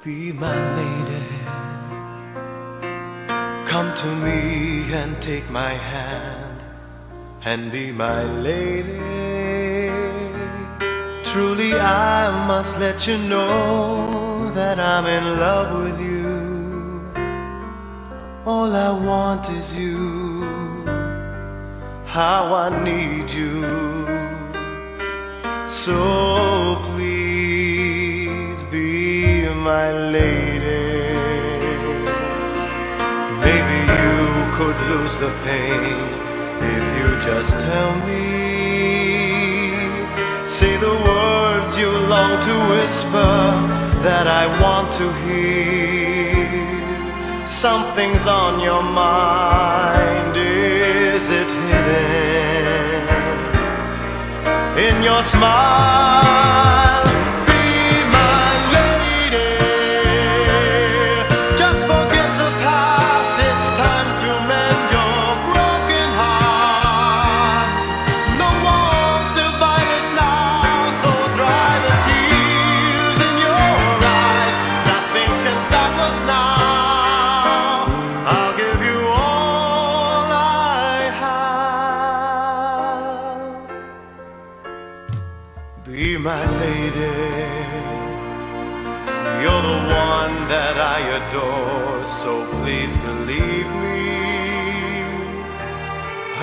Be my lady, come to me and take my hand and be my lady. Truly I must let you know that I'm in love with you. All I want is you, how I need you. So please be my lady. Maybe you could lose the pain if you just tell me. Say the words you long to whisper that I want to hear. Something's on your mind, is it hidden in your smile? Be my lady. Just forget the past, it's time to mend your broken heart. No walls divide us now, so dry the tears in your eyes. Nothing can stop us now. I'll give you all I have. Be my lady. You're the one that I adore, so please believe me.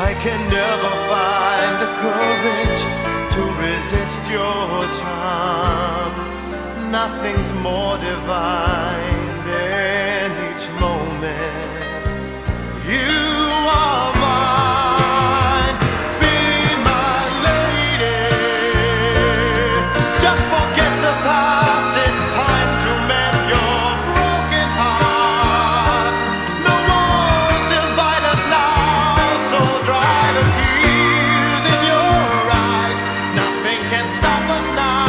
I can never find the courage to resist your charm. Nothing's more divine than each moment you are mine. Be my lady. Just forget the past, it's time to mend your broken heart. No walls divide us now, so dry the tears in your eyes. Nothing can stop us now.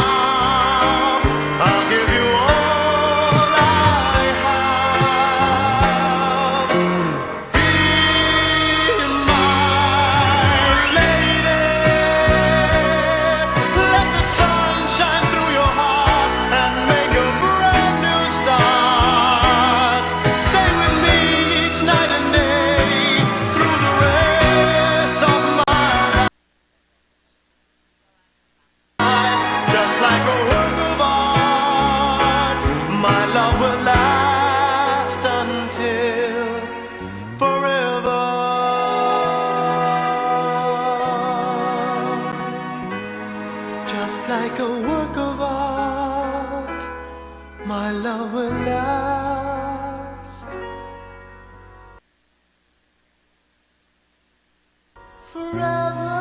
I'll give you all I have. Be my lady. Let the sun shine through your heart and make a brand new start. Stay with me each night and day through the rest of my life. Just like a work of art, my love will last until forever. Just like a work of art, my love will last forever.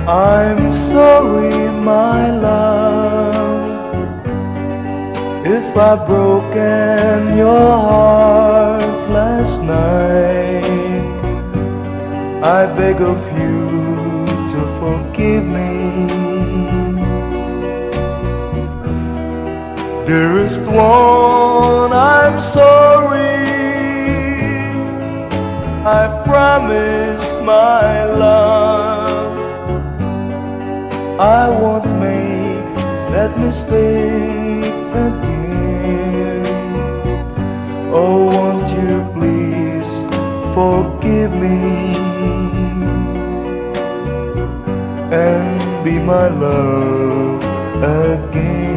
I'm sorry, my love, if I've broken your heart last night. I beg of you to forgive me. Dearest one, I'm sorry. I promise, my love, I won't make that mistake again. Oh, won't you please forgive me and be my love again.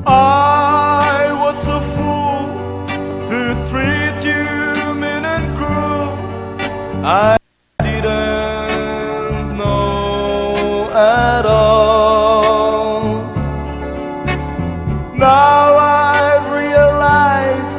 I was a fool to treat you mean and cruel. I didn't know at all. Now I realize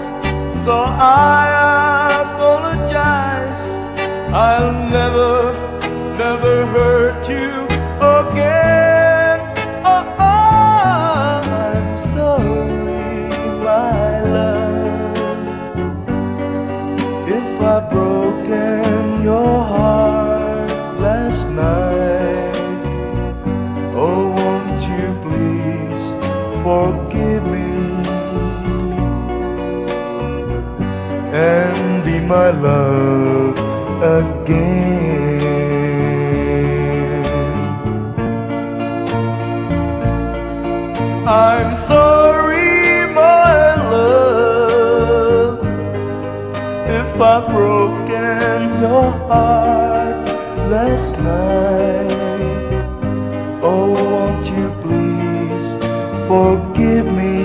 be my love again. I'm sorry, my love, if I've broken your heart last night. Oh, won't you please forgive me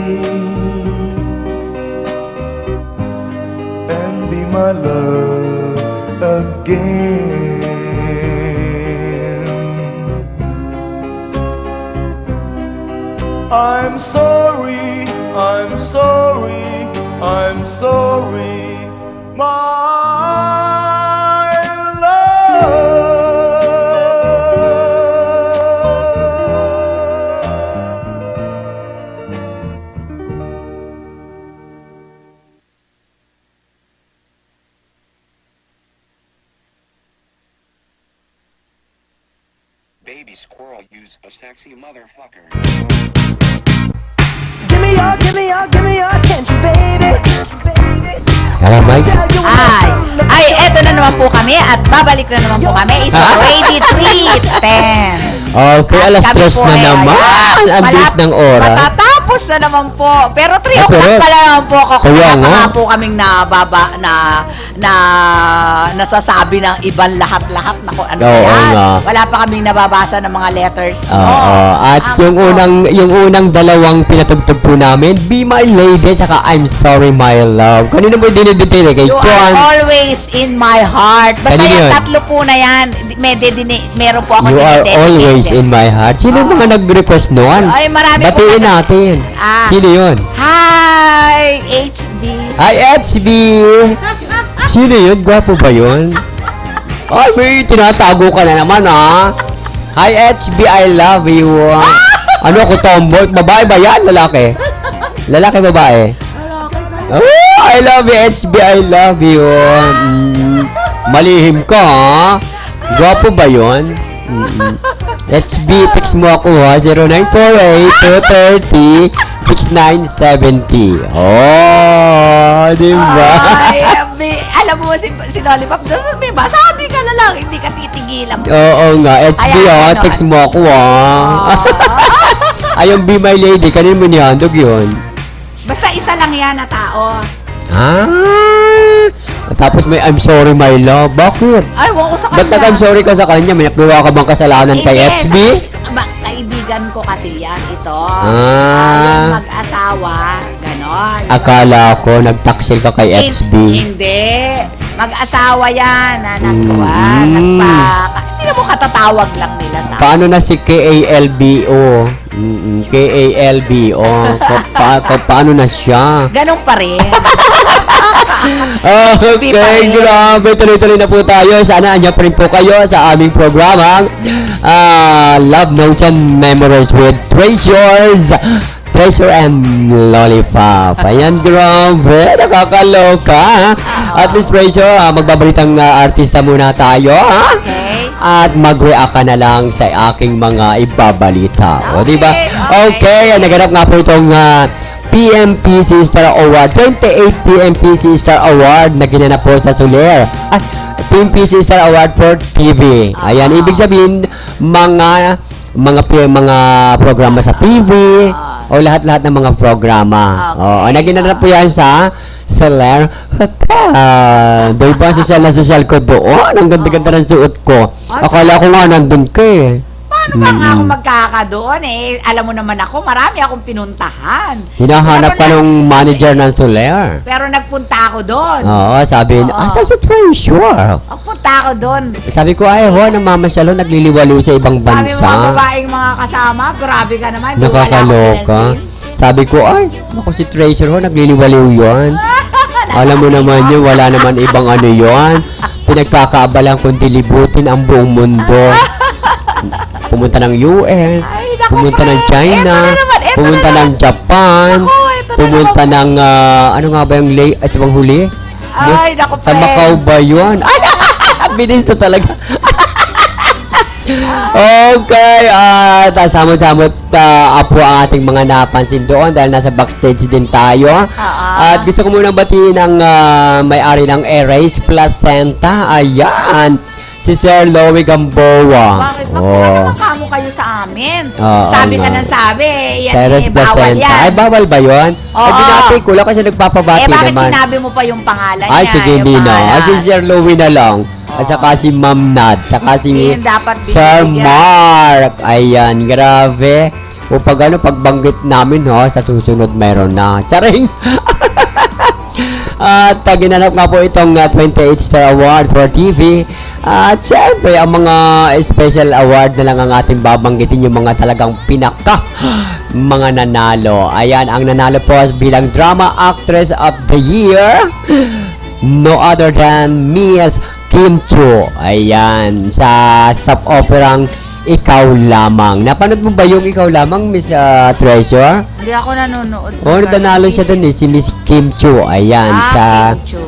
and be my love again. I'm sorry, I'm sorry, I'm sorry, my love. Baby squirrel, use a sexy motherfucker. Give me your attention, baby. Hello, Mike. Ay, eto na naman po kami at babalik na naman po kami. It's already 3:10. Okay, alas Kami 3 po na ay, naman. Ang bilis ng oras. Matatapos na naman po. Pero 3 Ay, o'clock pero- pala naman po ako. Kaya Kaya nga. nga po kaming nasasabi ng ibang lahat-lahat na kung ano Oo yan. nga. Wala pa kaming nababasa ng mga letters. Oo. At yung unang dalawang pinatugtog po namin, Be My Lady, saka I'm Sorry My Love. Kanina mo dinidetail kay You John. are always in my heart. Basta Kanino yung yun? tatlo po na yan, meron po ako You are dinidedicate always din. in my heart. Sino yung mga nag-request noon? Ay, marami po Batiin mga- natin. Ah. Sino yun? Hi, HB. Ay, HB! Sino yun? Gwapo ba yun? Ay, may tinatago ka na naman, ha? Hi, HB, I love you. Ano ako, tomboy? Babae ba yan? Lalaki? Lalaki, babae? Oh, I love you, HB, I love you. Malihim ka, ha? Gwapo ba yun? HB, text mo ako, ha? 0948-230-6970. Oh, di ba? Ay, alam mo si Lollipop, may masabi ka na lang, hindi ka titigilan. Oo nga, HB, Ayan, ha? ganon. Text mo ako, ha? Ay, yung Be My Lady, kanina mo nihandog yun. Basta isa lang yan na tao. Ah! Tapos may I'm sorry, my love. Bakit? Ay, wala ko sa Ba't kanya. nag-I'm sorry ka sa kanya? May nagawa ka bang kasalanan kay HB? Kaibigan ko kasi yan, ito. Ah. Yung mag-asawa, ganon. Akala ko nagtaksil ka kay HB. Hindi. Mag-asawa yan na nagkuha. Mm. Hindi na mo katatawag lang nila sa Paano na si KALBO? KALBO. Paano na siya? Ganon pa rin. Okay, grabe. Tuloy-tuloy na po tayo. Sana andyan pa rin po kayo sa aming programang Love Notes and Memories with Treasures. Treasure and Lollipop. Ayan, grabe. Nakakaloka. At Miss Treasure, magbabalitang artista muna tayo, ha? Okay. At mag-react ka na lang sa aking mga ibabalita. O, Okay, diba? okay. Okay, naganap nga po itong PMPC Star Award. 28 PMPC Star Award na ginanap po sa Soler. PMPC Star Award for TV. Ayan, ibig sabihin, mga programa sa TV, o lahat-lahat ng mga programa. Okay. Naginanap po yan sa Soler Hotel. Diba, social na social ko doon. Ang ganda-ganda ng suot ko. Akala ko nga nandun ka eh. Paano ba nga ako magkakadoon eh? Alam mo naman ako, marami akong pinuntahan. Hinahanap ka Pero ng manager ng Soler. Pero nagpunta ako doon. Oo, sabi, asa si Treasure? Nagpunta ako doon. Sabi ko, ay ho, namamasyalo, nagliliwaliw sa ibang Kami mga bansa. babaeng mga kasama, grabe ka naman. di wala akong Nakakaloka. pinansin. Sabi ko, ay, ako si Treasure ho, nagliliwaliw yun. Alam mo naman yun, wala naman ibang ano yun. Pinagkakaabalang kundi libutin ang buong mundo. Pumunta ng US, Ay, naku, pumunta ng pre. China, Eto na naman, eto pumunta na ng Japan, Naku, eto na pumunta ng, ano nga ba yung ito bang huli? Ay, naku, Sa pre. Macau ba yun? Ay, bilis to talaga. Okay, at samot-samot po ang ating mga napansin doon dahil nasa backstage din tayo. At gusto ko munang batiin ang may-ari ng Erase Placenta. Ayan, si Sir Louie Gamboa. Bakit? Naman kamo kayo sa amin. Sabi ka nga. ng sabi, yan Erase bawal Placenta. yan. Ay, bawal ba yun? Oo. Ay, binati ko lang kasi nagpapabati Bakit naman. sinabi mo pa yung pangalan Ay, niya? sige, yung hindi na. pangalan? Ay, si Sir Louie na lang. At saka si Ma'am Nad. Saka si Hindi, dapat Sir binibigyan. Mark. Ayan, grabe. O pag pagbanggit namin, sa susunod mayroon na. Charing! At ginanap nga po itong 28 Star Award for TV. At syempre, ang mga special award na lang ang ating babanggitin, yung mga talagang pinaka mga nanalo. Ayan, ang nanalo po bilang Drama Actress of the Year, no other than Miss Kim Chu. Ayan, sa soap operang Ikaw Lamang. Napanood mo ba yung Ikaw Lamang, Miss Treasure? Hindi ako nanonood. Oh, nanalo siya dun si Miss Kim Chu. Ayan, sa Kim Chu.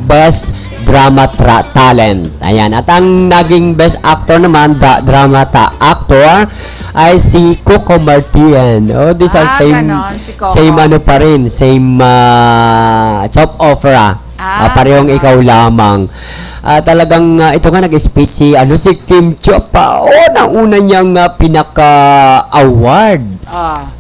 Best Drama Talent. Ayan, at ang naging Best Actor naman, drama actor, ay si Coco Martin. Oh, di sa same, ganon, si Coco. same ano pa rin, same soap opera. Parehong ganon. Ikaw Lamang. Talagang ito nga nag-speech si Kim Chu pa. Una niyang pinaka-award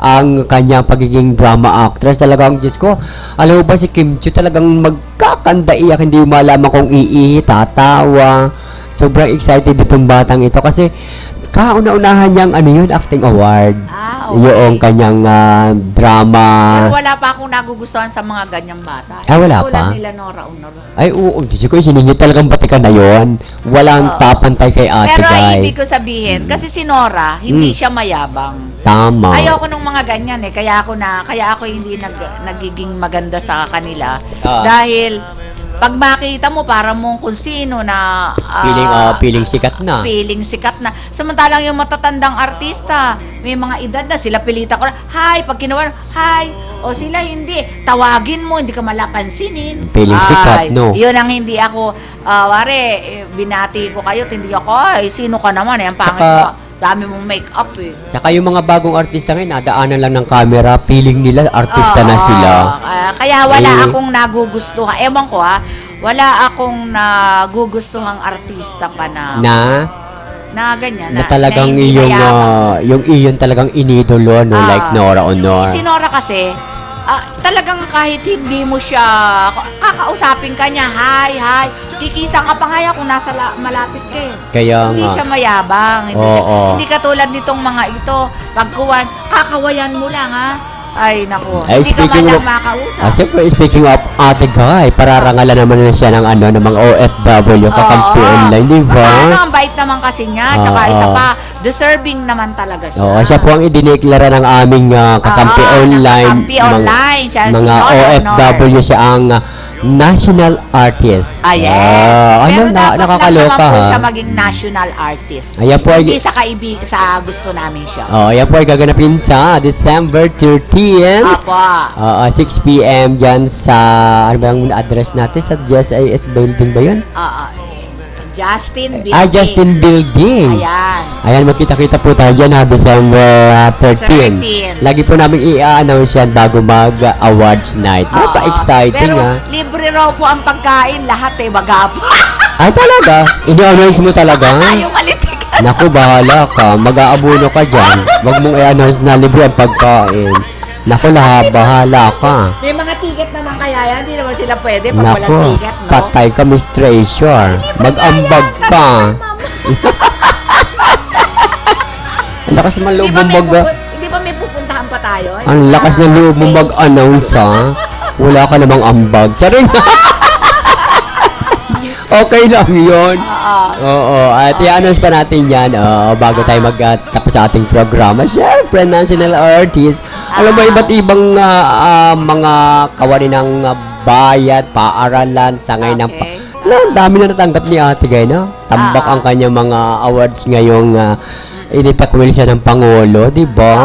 ang kanyang pagiging drama actress. Talagang, Diyos ko, alam mo ba si Kim Chu talagang magkakandaiyak, hindi mo malaman kung iihi, tatawa. Sobrang excited itong batang ito kasi kauna-unahan niyang acting award. Okay. Yung kanyang drama. Pero wala pa akong nagugustuhan sa mga ganyang bata. Wala Tulad pa? nila Nora Honor. Ay, oo, Diyos ko, siningit talagang batikan na yon. Walang tapantay kay Ate Pero Guy. ibig ko sabihin, kasi si Nora, hindi siya mayabang. Tama. Ayoko nung mga ganyan kaya ako hindi nagiging maganda sa kanila. Dahil pag makita mo para mong kung sino na Feeling sikat na. feeling sikat na. Samantalang yung matatandang artista, may mga edad na, sila pilita ko na, hi, pag kinuha, hi, o sila hindi, tawagin mo, hindi ka malapansinin. Feeling sikat, no? Yun ang hindi ako, binati ko kayo, hindi ako, ay, sino ka naman, ang pangit mo, dami mong make-up Tsaka yung mga bagong artista ngayon, nadaanan lang ng camera, feeling nila artista na sila. Kaya wala akong nagugustuhan, ewan ko wala akong nagugustuhang artista pa na ganyan. Na talagang na hindi mayabang. yung iyon talagang inidolo, like Nora Honor. Si Nora kasi, talagang kahit hindi mo siya, kakausapin ka niya, hi, kikisang ka pa nga kung nasa malapit ka Kaya Hindi nga. siya mayabang. Hindi katulad nitong mga ito, pagkuhan, kakawayan mo lang Ay, naku. Hindi ka man lang makausap. Siyempre, speaking of Ate Guy, pararangalan naman na siya ng ng mga OFW, kakampi online, di ba? Ang bait naman kasi niya, tsaka isa pa, deserving naman talaga siya. Oo, siya po ang idineklara ng aming kakampi online. Kakampi online. Siya si Mga Nora OFW siya ang national artist. Yes. Ano Pero dapat nakakaloka lang naman po ha? siya maging national artist. Ayan po Hindi sa gusto namin siya. Ayan po ay gaganapin sa December 13. Apa. 6 p.m. dyan sa, ano ba ang address natin? Sa JSIS building ba yun? Justin Building. Justin Building. Ayan. Ayan, makita-kita po tayo dyan December 13. 13. Lagi po namin i-announce yan bago mag-awards night. Napaka-exciting Pero libre raw po ang pagkain, lahat baga po. Ay, talaga? I-announce mo talaga? Yung malitikan. Naku, bahala ka. Mag-aabuno ka dyan. Huwag mong i-announce na libre ang pagkain. Naku, bahala ka. May mga ticket naman kaya yan, hindi naman sila pwede pag walang Naku, ticket, no? patay ka, Miss Treasure. Mag-ambag ka. Ang lakas naman loob mong Hindi ba may pupuntahan pa tayo? Ang lakas ng loob mong mag-announce, ha? Wala ka namang ambag. Charing! Okay lang yun. Oo. At i-announce pa natin yan bago tayo mag-tapos sa ating programa. Siyempre, national artist. Alam mo, iba't ibang mga kawani ng bayad, paaralan, sangay ng ang dami na natanggap ni Ate Guy, no? Tambak ang kanyang mga awards ngayong initakwil siya ng Pangulo, di ba?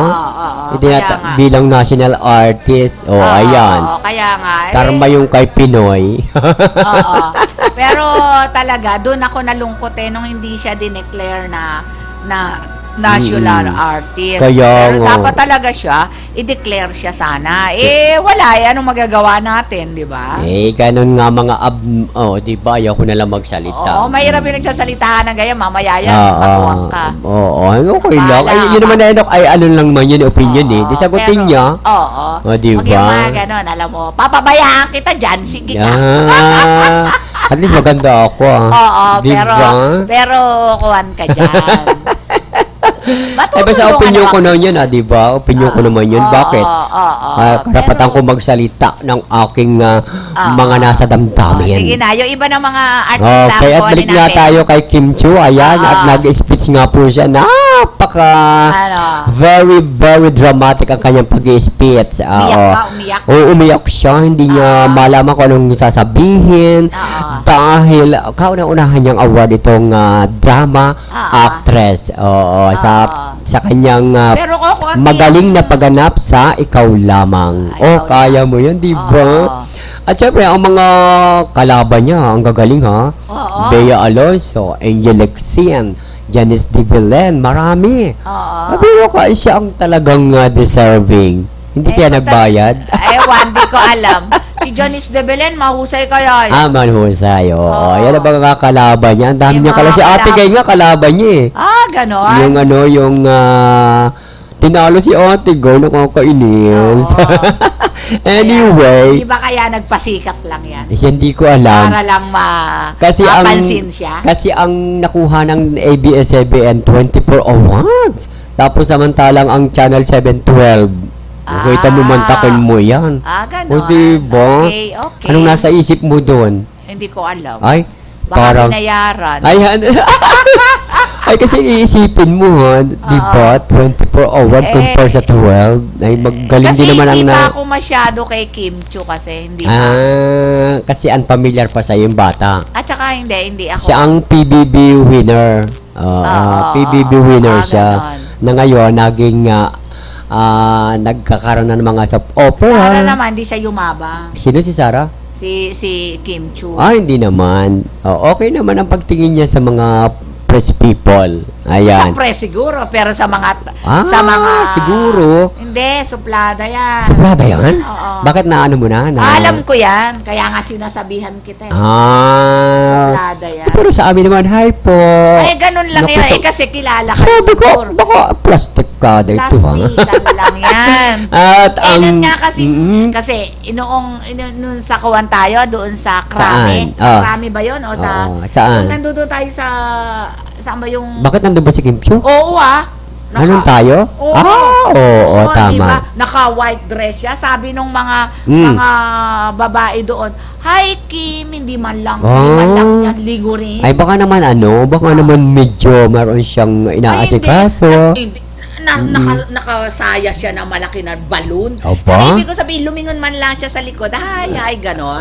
Bilang national artist. Ayan. Kaya nga. Karma yung kay Pinoy. Oo. Pero talaga, doon ako nalungkot nung hindi siya dineclare na national artist. Kaya Pero nga. dapat talaga siya, i-declare siya sana. Wala, anong magagawa natin, di ba? Ganun nga mga di ba? Ayaw ko na lang magsalita. Oo, mahirap yung nagsasalita ng ganyan, mamaya yan, Ah, matuwang ka. Okay lang. Ay, yun naman ano lang man yun, opinion Di sagutin pero- niya. Oo. O, di Huwag yung ba? mga ganon, alam mo, papabayaan kita dyan, sige ka. At least maganda ako. Oo, Di ba? pero kuhan ka dyan. Basta opinion ko naman yun, di ba? Opinion ko naman yun. Bakit? Karapatan ko magsalita ng aking mga nasa damdamin. Sige na, yung iba ng mga artista Okay, at kuhanin balik nga natin. tayo kay Kim Chu. Ayan, Oo. at nag-speech nga po siya. Ano? Very, very dramatic ang kanyang pag-speech. Umiyak ba? Umiyak? Oo, umiyak siya. Hindi niya malaman kung anong sasabihin. Oo. Dahil, kauna-unahan niyang award itong drama actress. Oo, sa kanyang Pero konti magaling na pagganap sa Ikaw Lamang. Ikaw Kaya mo yan, di ba? Oo. At syempre, ang mga kalaban niya, ang gagaling ha. Oo. Bea Alonso, Angel Lexien, Janice De Villen, marami. Oo. Pero kaya siya ang talagang deserving. Hindi kaya nagbayad. Ewan, di ko alam. Si Janice De Belen, mahusay kaya yun. Manhusay, oo. Oo. Yan ang mga kalaban niya. Ang dami Yung niya kalaban. Si mga Ate Gay nga, kalaban niya eh. Ganon. Yung tinalo si Ate Gay, nakakainis. Anyway, Di ba kaya nagpasikat lang yan? hindi ko alam. Para lang mapansin siya. Kasi ang nakuha ng ABS-CBN 24 awards. Tapos samantalang ang Channel 712. Kita mo mantakin mo yan. Ganon. O diba? Okay. Anong nasa isip mo doon? Hindi ko alam. Ay, Baka binayaran. Ay, kasi iisipin mo ha, di ba? 24 award compare sa 12. Ay, magaling Kasi din naman ang hindi pa ako masyado kay Kim Chu kasi hindi pa. kasi unfamiliar pa sa yung bata. At saka hindi ako. Siya ang PBB winner. PBB winner siya. ganon. Na ngayon, naging nagkakaroon na ng mga soap opera. Sara naman, hindi siya yumabang. Sino si Sarah? Si Kim Chu. Hindi naman. Okay naman ang pagtingin niya sa mga press people. Ayan. Sa press siguro, pero sa mga siguro. Hindi, suplada yan. Suplada yan? Oo. Bakit naano mo na? Alam ko yan, kaya nga sinasabihan kita. Suplada yan. Pero sa amin naman, hi po. Ay, ganun lang Naku, yun. Kasi kilala ka Sabi ko, siguro. baka plastic ka dito ha. Plastikan lang yan. At ang... Ganun nga kasi, Mm-mm. kasi nung sa kawan tayo, doon sa Krami. Saan? Sa Krami ba yun? O sa... Oo, saan? Nandun tayo sa... Saan ba yung... Bakit nandun ba si Kim Chu? Oo Anong tayo? Oo. Oo, tama. Diba? Naka-white dress siya. Sabi nung mga babae doon, "Hi Kim, hindi man lang yan ligurin." Ay, baka naman baka naman medyo meron siyang inaasikaso. Nakasaya siya na malaki na balloon. Aba? Ibig ko sabihin, lumingon man lang siya sa likod. Hi, ganon.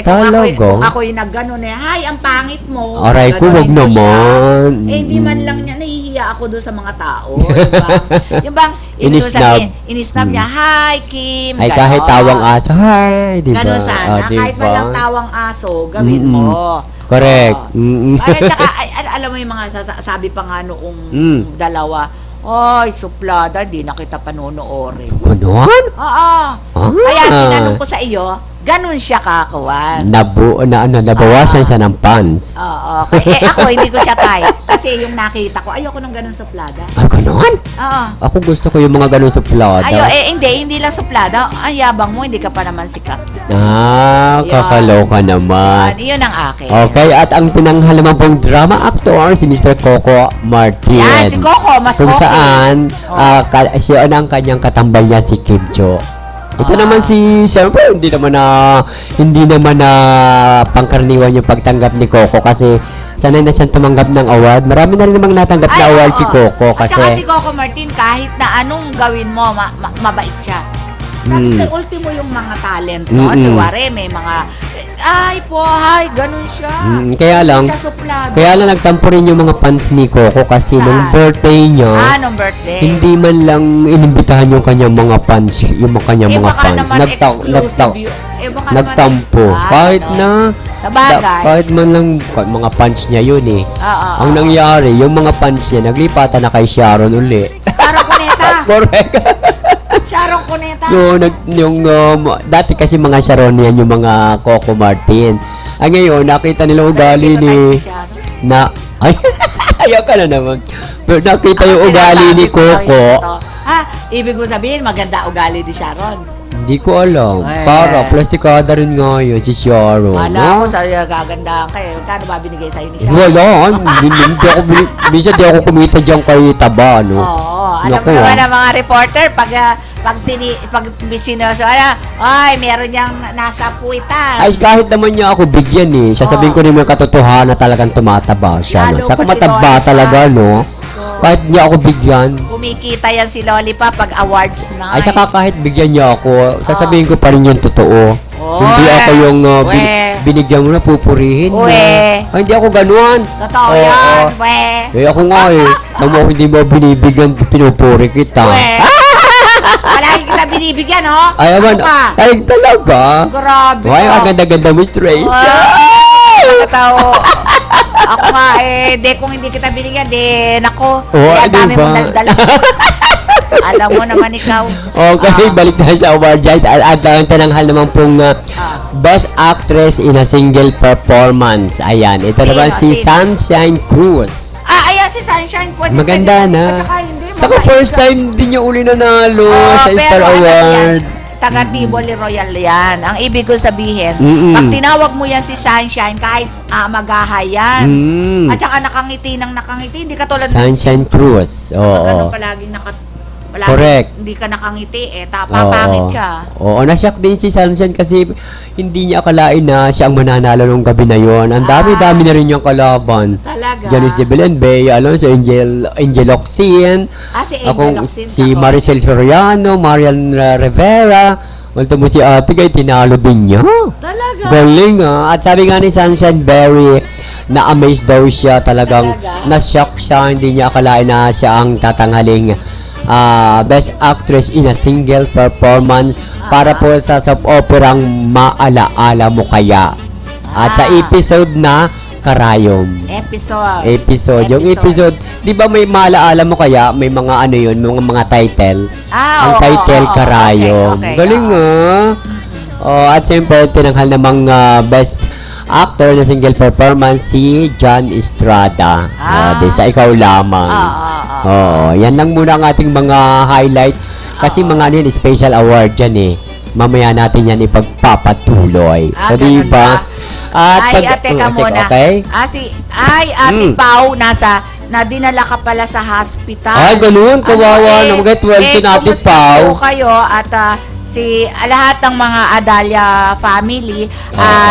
Talaga? Kung ako'y nagganon hi, ang pangit mo. Aray ko, wag Ganonin ko siya. naman. Hindi man lang niya, nahihiya ako doon sa mga tao. Yung bang, Inisnab. inisnab niya, hi, Kim. Ay, ganon. kahit tawang aso, hi, di ba? Ganon sana. Diba? Kahit walang tawang aso, gawin mo. Correct. Ay, tsaka, alam mo yung mga sabi pa nga noong dalawa, "Ay, suplada, di na kita panonoorin." Ganon? Oo. Kaya tinanong ko sa iyo, ganun siya kakawan. Nabawasan siya ng pants. Oo. Ako, hindi ko siya type. Kasi yung nakita ko, ayoko ng ganun suplada. Ay, ganon? Oo. Ako gusto ko yung mga ganon suplada. Hindi lang suplada. Ang yabang mo, hindi ka pa naman sikat. Kakaloka naman. Yun ang akin. Okay, at ang pinanghal naman pong drama actor, si Mr. Coco Martin. Yan, si Coco, mas Kung okay. saan, siya ang kanyang katambal niya, si Kim Cho. Ito naman siyempre, hindi naman na pangkaraniwan yung pagtanggap ni Coco kasi sanay na siyang tumanggap ng award. Marami na rin namang natanggap na award si Coco At saka si kasi Coco Martin, kahit na anong gawin mo, mabait siya. Sabi ko, ultimo yung mga talent, no? Tuwari, may mga, ganun siya. kaya lang, Hindi siya suplado. kaya lang nagtampo rin yung mga fans ni Coco kasi nung birthday niya, Nung birthday. hindi man lang inimbitahan yung kanyang mga fans, yung kanyang mga baka fans. naman exclusive yun. Baka naman Nagtampo. Kahit ano. na Sa bagay. Kahit man lang mga fans niya yun eh. Oo. Ang nangyari, yung mga fans niya, naglipatan na kay Sharon uli. Sharon Cuneta. Correct. Sharon Cuneta. Dati kasi mga Sharon yan, yung mga Coco Martin. Ay ngayon, nakita nila ugali Hindi ko type ni... si Sharon. Ay, ayaw ka na naman. Pero nakita yung Ang ugali sinasabi ni ko lang Coco. ito. Ibig mo sabihin, maganda ugali ni Sharon. Hindi ko alam. Eh. Para, plastikada rin nga yun, si Sharon. Wala no? ko sa gagandahan kayo. Kano ba binigay sa'yo ni Sharon? Wala, minsan di ako kumita dyan kay Taba, no? Oo. Alam Naku, mo naman ah. ang mga reporter, pag sinoso, ay, meron niyang nasa puwitan. Ay, kahit naman niya ako bigyan eh. Sasabihin ko naman katotohanan na talagang tumataba siya, no? Lalo Saka pa si mataba Lollipop. talaga, no? Kahit niya ako bigyan. Kumikita yan si Lollipop pag awards na. Ay, saka kahit bigyan niya ako, sasabihin ko pa rin yung totoo. Oh, Hindi ako yung binigyan mo na pupurihin mo. Uwe. Ay, hindi ako ganun. Totoo Oo, yan, oo. we. Eh, ako nga eh. Tama ako hindi mo binibigyan, pinupuri kita. We. Palagi kita binibigyan, oh. Ay, naman. Ano ka? Ay, talaga. Grabe. Ay, oh. ang ganda-ganda, Miss Trace. Totoo. Ako nga, kung hindi kita binigyan, nako. Oo, Kaya dami diba? mong daldal. Alam mo naman ikaw. Okay, balik tayo sa award night. At ang tananghal naman pong Best Actress in a Single Performance. Ayan, ito Sino? naman si Sino? Sunshine Cruz. Ayan si Sunshine. Pwede, Maganda pwede. na. At saka hindi, Saka first time din niya uli nanalo sa pero Star ano Award. yan, taga Tivoli Royal yan. Ang ibig ko sabihin, Mm-mm. pag tinawag mo yan si Sunshine, kahit magahay yan. Mm. At saka nakangiti ng nakangiti, hindi katulad Sunshine Cruz. ganun Oo. palaging Correct. hindi ka nakangiti, papangit siya. Oo, nasyak din si Sunshine kasi hindi niya akalain na siya ang mananalo nung gabi na yon. Ang dami-dami na rin yung kalaban. Talaga. Janice de Belen, Bea Alonso, Angel Oxien, Si Angel Oxien, si ako. Maricel Soriano, Marian Rivera, ultimo si Ate Kay, tinalo din niya. Talaga. Galing At sabi nga ni Sunshine, very na-amaze daw siya. Talagang Talaga? na-shock siya. Hindi niya akalain na siya ang tatanghaling Best Actress in a Single Performance para po sa soap operang Maalaala Mo Kaya. At sa episode na Karayom. Episode. Yung episode, di ba may Maalaala Mo Kaya, may mga ano yun, mga title. Ang title, Karayom. Okay, Galing at siyempre, tinanghal namang Best Actor na Single Performance si John Estrada. Di sa Ikaw Lamang. Yan lang muna ang ating mga highlight. Kasi mga ano yan, special award yan eh. Mamaya natin yan ipagpapatuloy. So, di Ganun ba? Ay, ate ka muna. Okay? Ate Pau, dinala ka pala sa hospital. Ay, ganun. Kawawa naman. Get well si Ate kumusta Pau. po kayo at lahat ng mga Adalia family,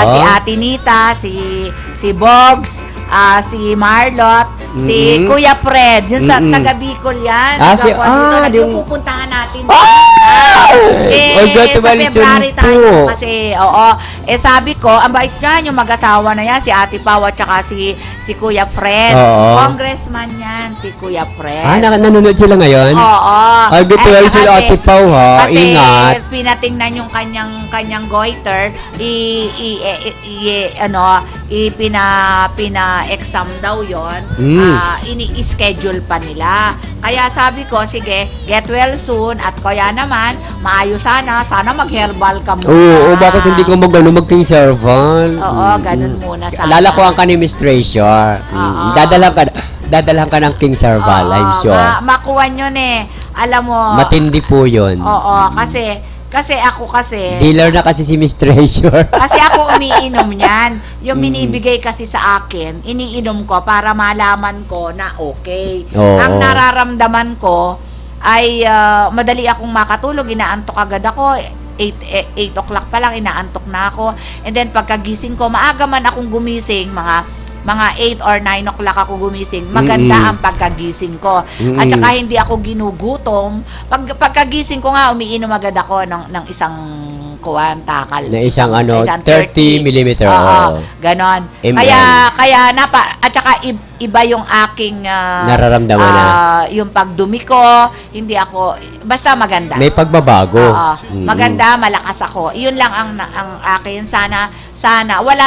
si Ate Nita, si Bogs, si Marlot, si Kuya Fred, yung sa taga Bicol yan. Pupuntahan natin. Sa February tayo kasi, sabi ko, ang bait yan, yung mag-asawa na yan, si Ate Pau at saka si Kuya Fred. Congressman yan, si Kuya Fred. Nanonood sila ngayon? Oo. Ay, good to hear si Ate Pau, ha? Kasi Ingat. pinatingnan yung kanyang goiter, pina-exam daw yon. Ini-schedule pa nila. Kaya sabi ko, sige, get well soon at kaya naman, maayos sana mag-herbal ka muna. Oo, bakit hindi ko mag-King Serval? Oo, ganun muna sana. Lalakuan ka ni Miss Treasure. Dadalhan ka ng King Serval, I'm sure. Makuha nyo alam mo. Matindi po yun. Oo, kasi ako Dealer na kasi si Miss Treasure. kasi ako umiinom yan. Yung binibigay kasi sa akin, iniinom ko para malaman ko na okay. Oo. Ang nararamdaman ko ay madali akong makatulog, inaantok agad ako. 8 o'clock pa lang, inaantok na ako. And then pagkagising ko, maaga man akong gumising, mga 8 or 9 o'clock ako gumising, maganda ang pagkagising ko. At saka hindi ako ginugutom. Pagkagising ko nga, umiinom agad ako ng isang kuwan, takal. Na isang ano, Isang 30 millimeter, Oo, oo. ganon. ML. Kaya at saka iba yung aking Nararamdaman na. yung pagdumi ko, hindi ako basta maganda. May pagbabago. Oo. Mm. Maganda, malakas ako. Iyon lang ang akin. Sana wala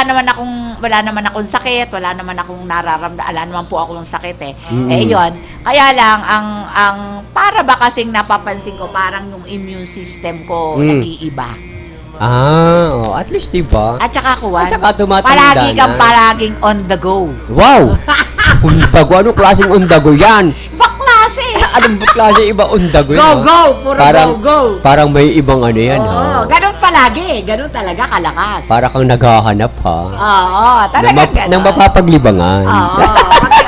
naman akong sakit, wala naman akong nararamdaman, wala naman po akong sakit eh. Eh yun. Kaya lang ang para ba kasing napapansin ko parang yung immune system ko nag-iiba. At least diba? At saka kuwan, At saka tumatanda palagi kang na. palaging on the go. Wow! Undago, anong klaseng undago yan? Paklase! Anong klase iba undago yan? Go! Puro go! Parang may ibang ano yan, Oo, ha? ganun palagi. Ganun talaga kalakas. Para kang naghahanap, ha? Oo, talaga ganun. Nang mapapaglibangan. Oo,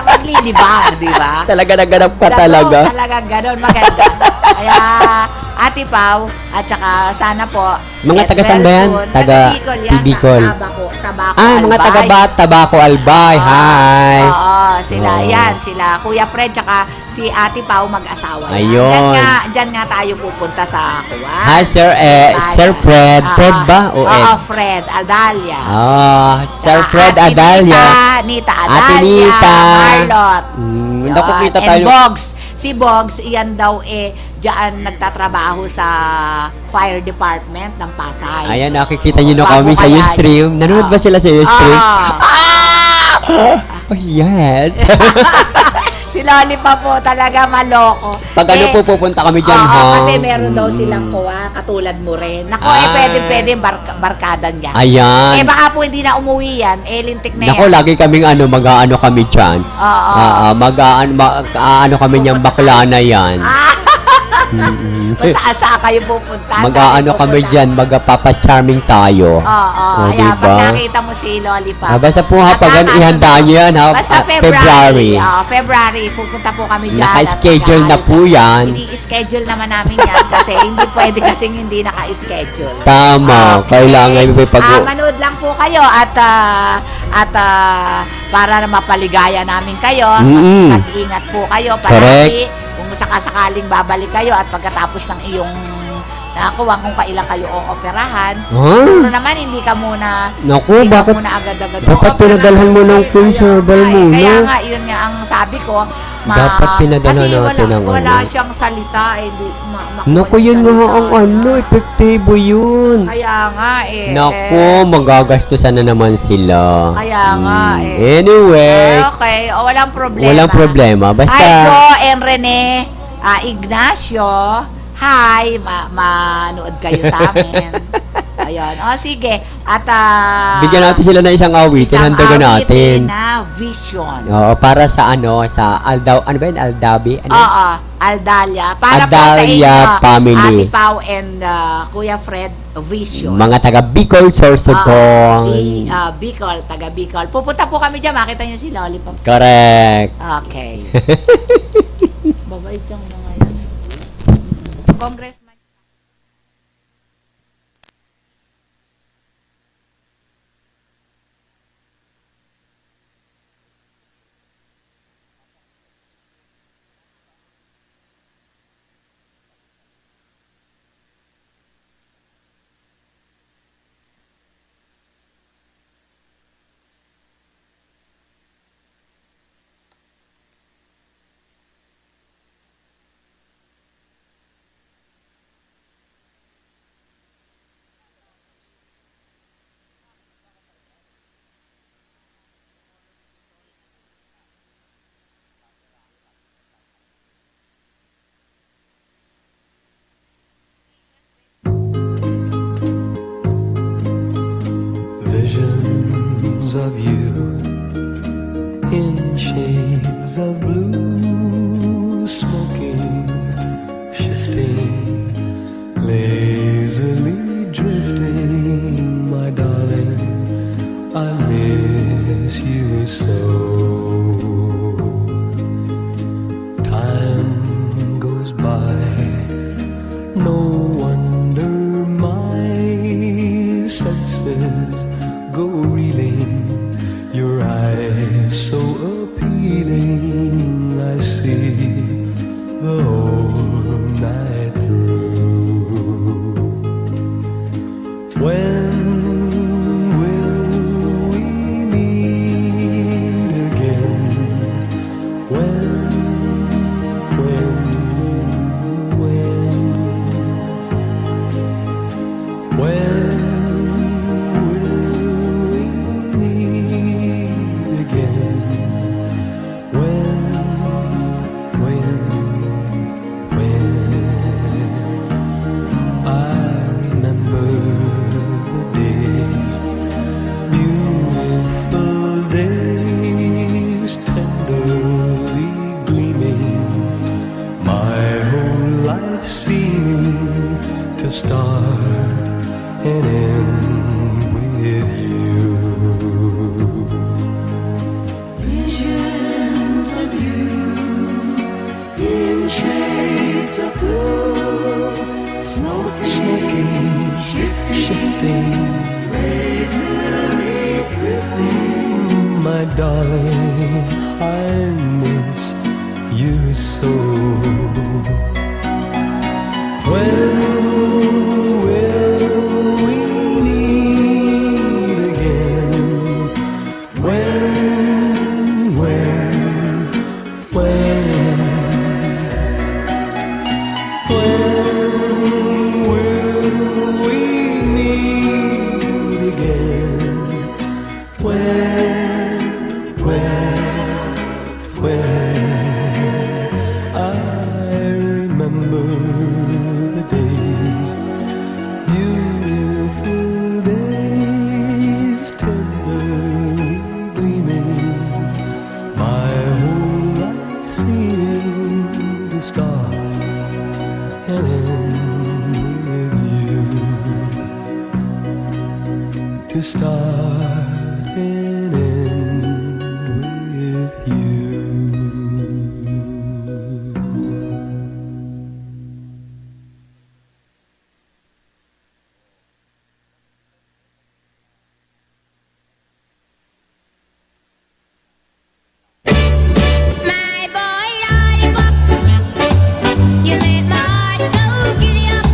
maglilibang, di ba? Talaga naghanap ka talaga. Talaga ganun, maganda. Kaya, Ate Pau, at saka sana po, Mga get taga saan ba yan? well soon. Taga Bicol yan, Bicol. Tabako, Mga Albay. Tabako Albay. Hi! Oo, sila, Oo. yan, sila. Kuya Fred, tsaka si Ate Pau mag-asawa. yan. Ayun. Diyan nga tayo pupunta sa Kuwan. Hi, Sir, Sir Fred. Fred ba? O Ed? Oo, Fred, Aldalia. Sir Saka Fred Ate Adalia. Nita Ate Adalia. Nita. Marlot. Yun. Nakukita And tayo. Bogs. Si Bogs, iyan daw diyan nagtatrabaho sa fire department ng Pasay. Ayan, nakikita nyo na Bago kami sa kaya Ustream. Nanonood ba sila sa Ustream? Oh, yes. Si Lollipop po talaga maloko. Pag ano po pupunta kami dyan, oo, ha? kasi meron daw silang kuha, katulad mo rin. Nako, pwede barkada niya. Ayan. Baka po hindi na umuwi yan, lintik na Nako, yan. lagi kaming mag-aano kami dyan. Oo. Mag-aano kami niyang bakla na yan. Basta asa kayo pupunta. Mag-aano kami dyan, mag-papa-charming tayo. Oo, O, ayan, diba? pag nakita mo si Lollipop. Basta po ha, pag Nakakasunod. ihanda nyo yan, ha? Basta February. February, pupunta po kami dyan. Naka-schedule na po yan. I-schedule naman namin yan kasi hindi pwede kasing hindi naka-schedule. Tama, kailangan may manood lang po kayo at para na mapaligaya namin kayo. Mag-iingat po kayo palagi. Kung sakasakaling babalik kayo at pagkatapos ng iyong nakakuha kung kailan kayo operahan. Siguro naman hindi ka muna Naku, bakit? muna agad-agad. Dapat pinadalhan mo ng conserval muna. Kaya nga, yun nga ang sabi ko. Dapat pinadala kasi natin ang wala ano. siyang salita. Naku, yun nga ang ano, epektibo yun. Kaya nga Naku, magagastusan na naman sila. Kaya nga Anyway, okay, walang problema. walang problema. Basta, Hi, Jo and Rene, Ignacio. Hi, manood kayo sa amin. Ayun. Sige. At bigyan natin sila ng isang awitin. Handagan natin. na Vision. Oo, para sa ano, sa ano ba yun? Aldabi? Ano? Oo, Aldalia. Para po sa Aldalia inyo, family. Ate Pau and Kuya Fred Vision. Mga taga Bicol, Sorsogon. Bicol, taga Bicol. Pupunta po kami dyan. Makita nyo si Lollipop. Correct. Okay. Babait yung mga yan. Congressman. Visions of you in shades of blue, smoking, shifting, lazily drifting. My darling, I miss you so. Time goes by, no wonder my senses go reeling. Your eyes so appealing, I see the whole night through. My darling, I miss you so. When will we meet again? When will we meet again? I remember the days, beautiful days, tenderly gleaming, my whole life seemed to start and end with you, to start and end with you. My boy lollipop, you make my heart go giddy up.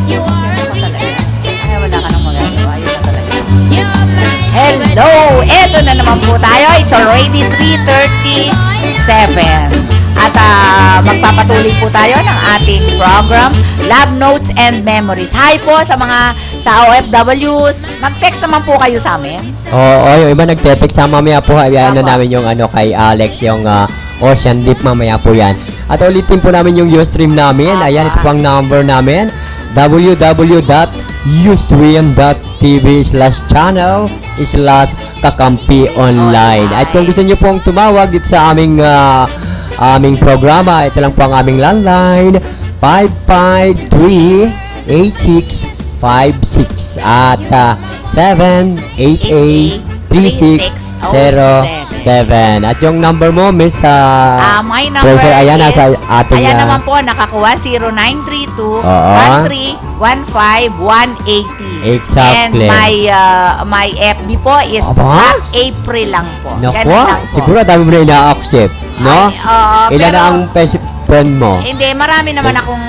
You are a sweet as Ay, candy. wala ka nang magagawa. Yun na talaga. You're my sugar. Hello! Eto na naman po tayo. It's already 3:37. At magpapatuloy po tayo ng ating program, Love Notes and Memories. Hi po sa mga sa OFWs. Mag-text naman po kayo sa amin. Oo, yung iba nagte-text sa mamaya po. Ano Tama. namin yung ano kay Alex, yung Ocean Deep mamaya po yan. At ulitin po namin yung Ustream namin. Tama. Ayan, ito po ang number namin. www.ustream.tv/channel/kakampi online. At kung gusto niyo pong tumawag dito sa aming aming programa, ito lang po ang aming landline, 553-8656 at 788-3607. At yung number mo, Miss My number Treasure, ayan, is, nasa ating ayan naman po, nakakuha, 0932 Oo. 1315 180. Exactly. And my FB po is Aba? April lang po. Naku, Ganun lang po. siguro dami mo na ina-accept, no? Ay, Ilan pero- na ang friend mo? Hindi, marami naman akong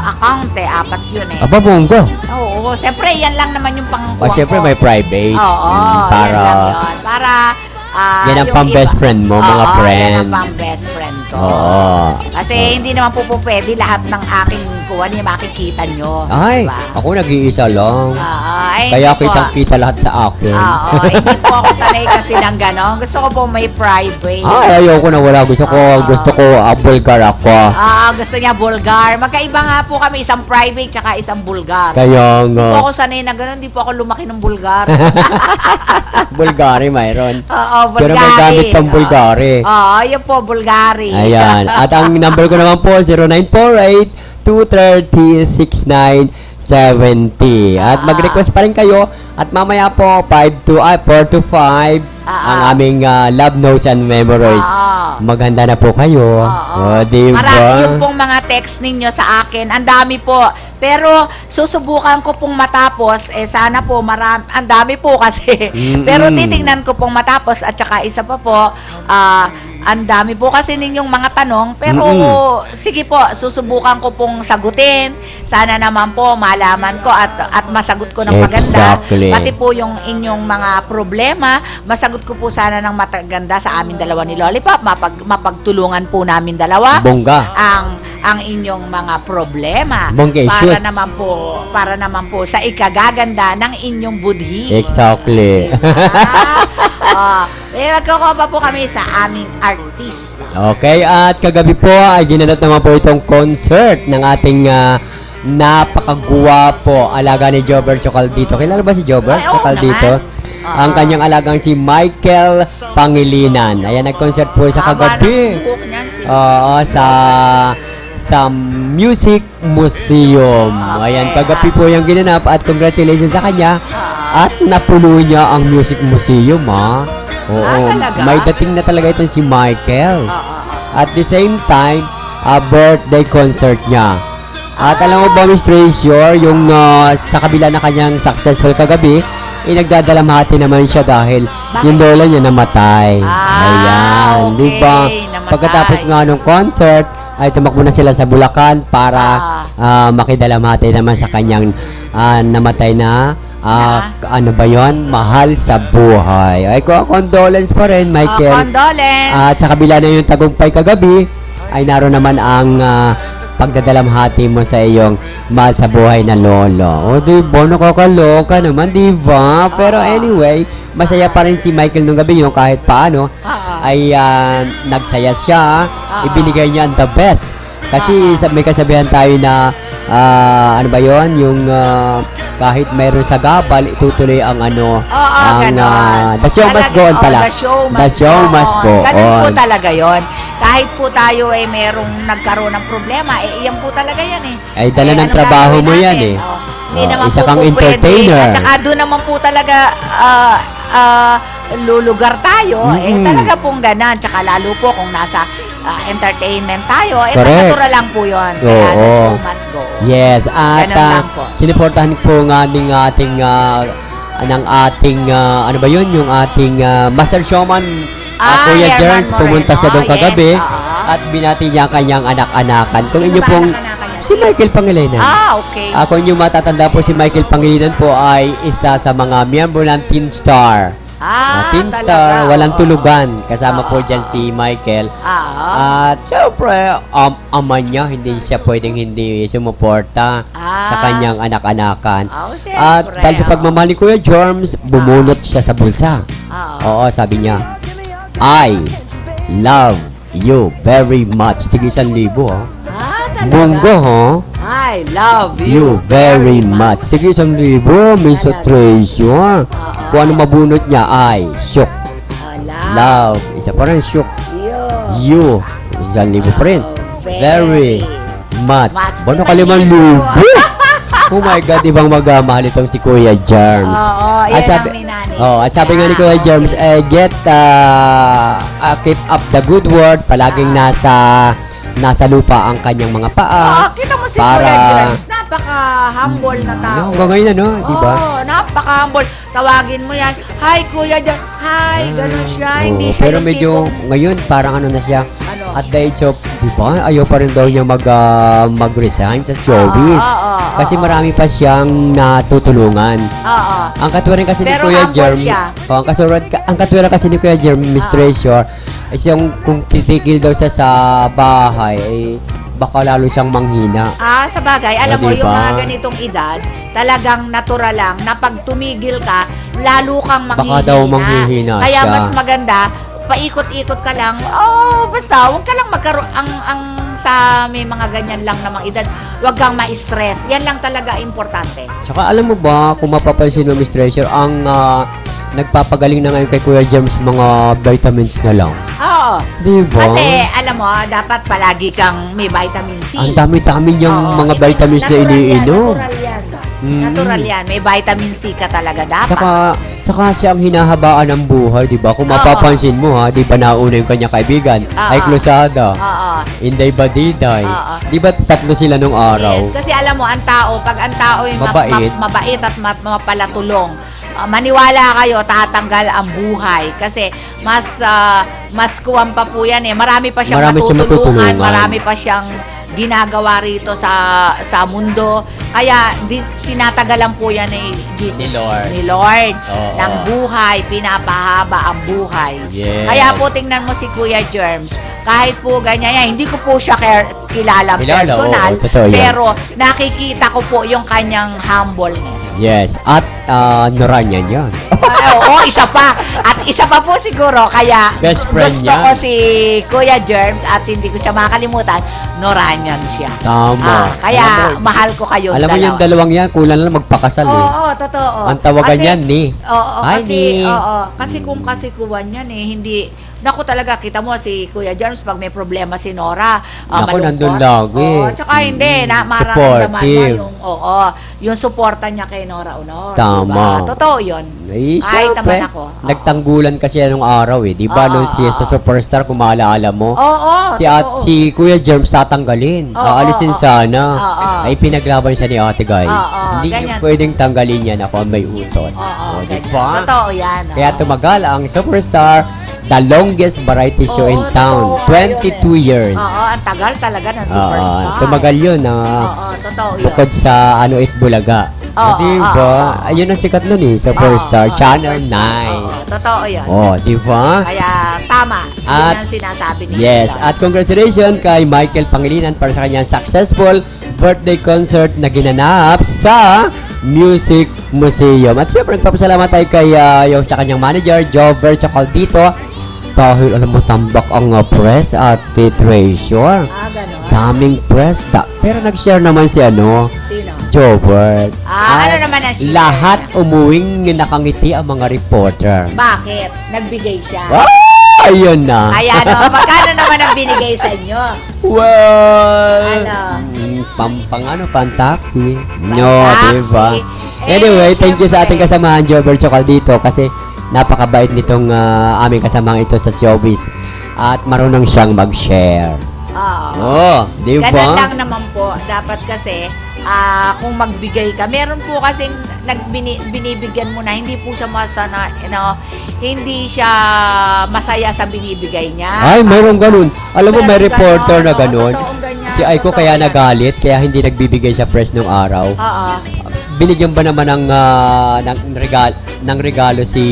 account eh. 4 yun eh. Aba, bongga. Oo, siyempre, yan lang naman yung pangkuha O, syempre may private. Oo, Para, yan lang yun. Para, yan ang yung pang best iba- friend mo, mga Oo, yan friends. ang pang best friend ko. Oo. Kasi hindi naman po pwede lahat ng aking kuha niya makikita nyo. Ay, Diba? ako nag-iisa lang. Ay, Kaya hindi po. kitang-kita lahat sa akin. Oo, hindi po ako sanay kasi ng gano'n. Gusto ko po may private. Ay, ayoko na wala. Gusto ko Bulgar ako. Gusto niya Bulgar. Magkaiba nga po kami, isang private tsaka isang Bulgar. Kaya Hindi po nga. ako sanay na gano'n, hindi po ako lumaki ng Bulgar. Bulgari mayroon. Oo, Pero Bulgari. may gamit pang Bulgari. Oo, yun po, Bulgari. Ayan. At ang number ko naman po, 0948-230-6970. At mag-request pa rin kayo. At mamaya po, 4 to 5, ang aming Love Notes and Memories. Maghanda na po kayo. O, diba? Marami yung pong mga text ninyo sa akin. Ang dami po. Pero susubukan ko pong matapos. Sana po ang dami po kasi. Pero titingnan ko pong matapos. At saka isa pa po, ang dami po kasi ninyong mga tanong. Pero sige po, susubukan ko pong sagutin. Sana naman po malaman ko at masagot ko ng maganda. Exactly. Pati po yung inyong mga problema, masagot ko po sana ng maganda sa amin dalawa ni Lollipop. Mapagtulungan po namin dalawa Bongga. ang inyong mga problema Bongga para issues. naman po sa ikagaganda ng inyong budhi. Exactly. Magkukuha pa po kami sa aming artista. Okay, at kagabi po ay ginanap naman po itong concert ng ating napakagwapo alaga ni Jobber Chocaldito. Kilala ba si Jobber Ay, oo Chocaldito? naman. Ang kanyang alagang si Michael Pangilinan. Ayan, nag-concert po sa Haba kagabi. ng buhok niyan, si- Oo, sa Music Museum. Ayan, kagabi po yung ginanap at congratulations sa kanya. At napuno niya ang Music Museum, ha? Oo, talaga? may dating na talaga itong si Michael. At the same time, birthday concert niya. At alam mo ba, Miss Treasure, yung sa kabila na kanyang successful kagabi, nagdadalamhati naman siya dahil yung lola niya namatay. Ayan, okay. di ba? Namatay. Pagkatapos nga nung concert, ay tumakbo na sila sa Bulacan para makidalamhati naman sa kanyang namatay na ano ba yon? Mahal sa buhay. Ay, condolence pa rin, Michael. Condolence. At sa kabila na yung tagumpay kagabi, ay naroon naman ang pagdadalamhati mo sa iyong mahal sa buhay na lolo. O, diba? Nakakaloka naman, diba? Pero anyway, masaya pa rin si Michael nung gabi yung kahit paano ay nagsaya siya. Ibinigay niya ang the best. Kasi may kasabihan tayo na ano ba yon? Yung kahit mayroon sa gabal, itutuloy ang ano, ang the show must go on pala. The show must go on. Ganun po on. talaga yon. Kahit po tayo ay merong nagkaroon ng problema, iyan po talaga yan eh. Ay, dala ng anong trabaho gagawin mo yan natin? eh. Hindi naman isa po kang po entertainer. pwede. At saka doon naman po talaga lulugar tayo. Talaga pong ganan. Tsaka lalo po kung nasa entertainment tayo, Correct. natural lang po yun. Kaya Oo. the show must go. Yes, at Ganun lang po. sinuportahan po ng ating ano ba yun, yung ating Master Showman Kuya Herman Jerns, pumunta siya doon Moreno. kagabi Yes, oo. at binati niya kanyang anak-anakan. Kung Sino inyo ba pong anak-anakan niya? si Michael Pangilinan. Okay. Kung inyo matatanda po, si Michael Pangilinan po ay isa sa mga miyembro ng Teen Star. Teen talaga, Star, walang oo. tulugan. Kasama po dyan si Michael. At syempre, ama niya, hindi siya pwedeng hindi sumuporta sa kanyang anak-anakan. Siyempre, At dahil sa pagmamahal ni Kuya Germs, bumunot siya sa bulsa. Oo, sabi niya, I love you very much. Tigil 1,000, oh. talaga. Bunggo, ho? I love You very much. Tigil 1,000, Miss Treasure. Kung ano mabunot niya ay shook. Love. Isa pa rin shook. You. 1,000 pa rin. Very much. Bono ka 5,000. Oh my God, ibang magmahal itong si Kuya Germs. Oo, yan ang minanis. At sabi nga ni Kuya Germs, keep up the good word. Palaging nasa lupa ang kanyang mga paa. Kita mo si para- Kuya Germs, napaka-humble na tao. Hanggang ngayon, ano, di ba? Oo, napaka-humble. Tawagin mo yan, hi Kuya Germs, hi, ganun siya. Hindi siya Pero yung medyo, tipong- ngayon, parang ano na siya, Ano? at the age of, di ba, ayaw pa rin daw niya mag-resign sa showbiz. Kasi marami pa siyang natutulungan. Oo. Ang katwiran kasi ni Pero Kuya humble Germ, siya. ang katwiran kasi ni Kuya Germ, Miss Treasure, is yung kung titigil daw siya sa bahay, ay baka lalo siyang manghina. Sa bagay, alam mo, diba? yung mga ganitong edad, talagang natural lang na pag tumigil ka, lalo kang manghihina. Baka daw manghihina Kaya siya. mas maganda, paikot-ikot ka lang. Basta, huwag ka lang magkaroon, ang sa may mga ganyan lang namang edad, huwag kang ma-stress. Yan lang talaga importante. Tsaka alam mo ba, kung mapapansin mo, Miss Treasure, ang nagpapagaling na ngayon kay Kuya Germs mga vitamins na lang. Oo. Di ba? Kasi, alam mo, dapat palagi kang may vitamin C. Ang dami-dami niyang Oo, mga hindi- vitamins na natural yan, iniinom. Natural yan. Natural yan. May vitamin C ka talaga dapat. Saka siyang hinahabaan ng buhay, di ba? Kung mapapansin mo, ha, di ba nauna yung kanyang kaibigan? Ay Closada. Oo. Inday Badiday. Oo. Di ba tatlo sila nung araw? Yes, kasi alam mo, ang tao, pag ang tao ay Mabait. mabait at mapalatulong, maniwala kayo, tatanggal ang buhay. Kasi mas kuwan pa po yan eh. Marami pa siyang Marami siyang matutulungan. Marami pa siyang ginagawa rito sa mundo. Kaya tinatagalan po yan ni Jesus, Ni Lord. Oo. ng buhay, pinapahaba ang buhay. Yes. Kaya po tingnan mo si Kuya Germs, kahit po ganyan yan, hindi ko po siya kilala personal, oo, totoo yan. pero nakikita ko po yung kanyang humbleness. Yes. At Noranyan yan. Oo, isa pa. At isa pa po siguro, kaya Best friend gusto niya. ko si Kuya Germs at hindi ko siya makakalimutan, Noranyan siya. Tama. Kaya Alam mo, mahal ko kayo alam mo yung dalawang yan, kulang lang magpakasal eh. Oo, totoo. Ang tawagan Kasi- yan ni. Oo, Hi, kasi, Ni. kasi kung kasikuan yan eh, hindi, Naku talaga, kita mo si Kuya Germs pag may problema si Nora, Naku, malungkot. nandun lagi. Oo, tsaka hindi, na mararamdaman niya yung suporta niya kay Nora Honor. Tama. Diba? Totoo yun. Eh, Kahit syempre, naman ako. Oo. nagtanggulan kasi yan nung araw eh. Di ba, Oo, nung siya sa oo. Superstar, kung maalaala mo, Oo, totoo. si Kuya Germs tatanggalin. Oo, Aalisin oo. sana. Oo. Ay pinaglaban siya ni Ate Guy. Oo, Hindi niyo ganyan. pwedeng tanggalin yan ako may utot. Oo, O, di ganyan. ba? Totoo yan. Kaya tumagal ang Superstar, the longest variety show in Oo, town. totoo nga 22 yun years. Oo, ang tagal talaga ng Oo, Superstar. tumagal yun. Oo, totoo yun. Bukod sa Ano It Bulaga. Oo, Di oo, ba? oo. Ayun ang sikat nun eh. Superstar. Oo, Channel Superstar. 9. Oo, totoo yan. Oh, di ba? Kaya tama. At- Yun ang sinasabi ni Yes, Sheila. at congratulations kay Michael Pangilinan para sa kanyang successful birthday concert na ginanap sa Music Museum. At siyempre, nagpapasalamat tayo kay yung sa kanyang manager, Jover Chacaldito. Dahil alam mo, tambak ang press at Treasure. Ganon. Daming press. Pero nag-share naman si Sino? Jobert. Ano naman ang share? Lahat umuwing nakangiti ang mga reporter. Bakit? Nagbigay siya. Ayun na. Kaya magkano naman ang binigay sa inyo? Well, Ano? pan-taxi. No, Pan-taxi. diba? Eh, Anyway, thank you sa syempre. ating kasamahan, Jobert Chocal dito kasi napakabait nitong aming kasamahan ito sa showbiz at marunong siyang mag-share. Oo. Oh, di Ganun ba? lang naman po. Dapat kasi, kung magbigay ka, meron po kasing binibigyan mo na, hindi po siya hindi siya masaya sa binibigay niya. Ay, mayroong ganun. Alam mo, may Meron reporter ganon, na ganun. totoong ganyan, Si Aiko totoo kaya yan. nagalit, kaya hindi nagbibigay sa press nung araw. Oo. Binigyan ba naman ng regalo si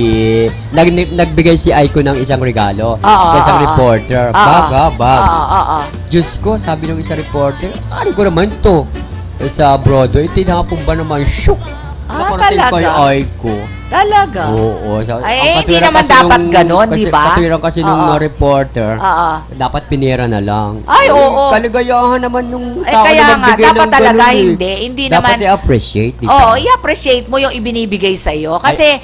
nagbigay si Aiko ng isang regalo sa isang reporter. Bag. Oo. Diyos ko, sabi ng isang reporter, ano ko naman to? Sa Broadway, tinapong ba naman, shook! Nakarating talaga? kay Aiko. Talaga? Oo. Ay, hindi katwiran naman kasi dapat ganun, di ba? Katwiran kasi nung Oo. reporter, Oo. dapat pinira na lang. Ay, oo. Kaligayahan naman nung Eh, tao kaya na nga, magbigay dapat ng talaga ganun, eh. hindi. Hindi Dapat naman. i-appreciate, di ba? Oo, i-appreciate mo yung ibinibigay sa iyo kasi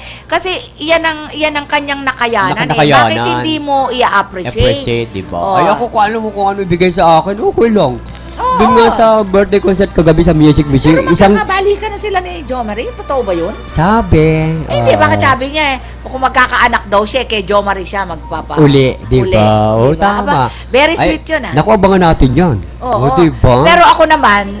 iyan ang kanyang nakayanan, Nakayanan. Bakit hindi mo i-appreciate? Appreciate, di ba? Oo. Ay, ako kung alam mo kung ano ibigay sa akin, okay lang. Oo. Doon nga sa birthday concert kagabi sa Music Museum, Pero isang magkakabalikan na sila ni Jo Marie. Totoo ba yun? sabi, Hindi, bakit sabi niya kung magkakaanak daw siya, kay Jo Marie siya magpapa. uli, di Uli, ba? O, di ba? tama. Aba, very Ay, sweet yun, Naku, abangan natin yan. Oo. O, di ba? Pero ako naman,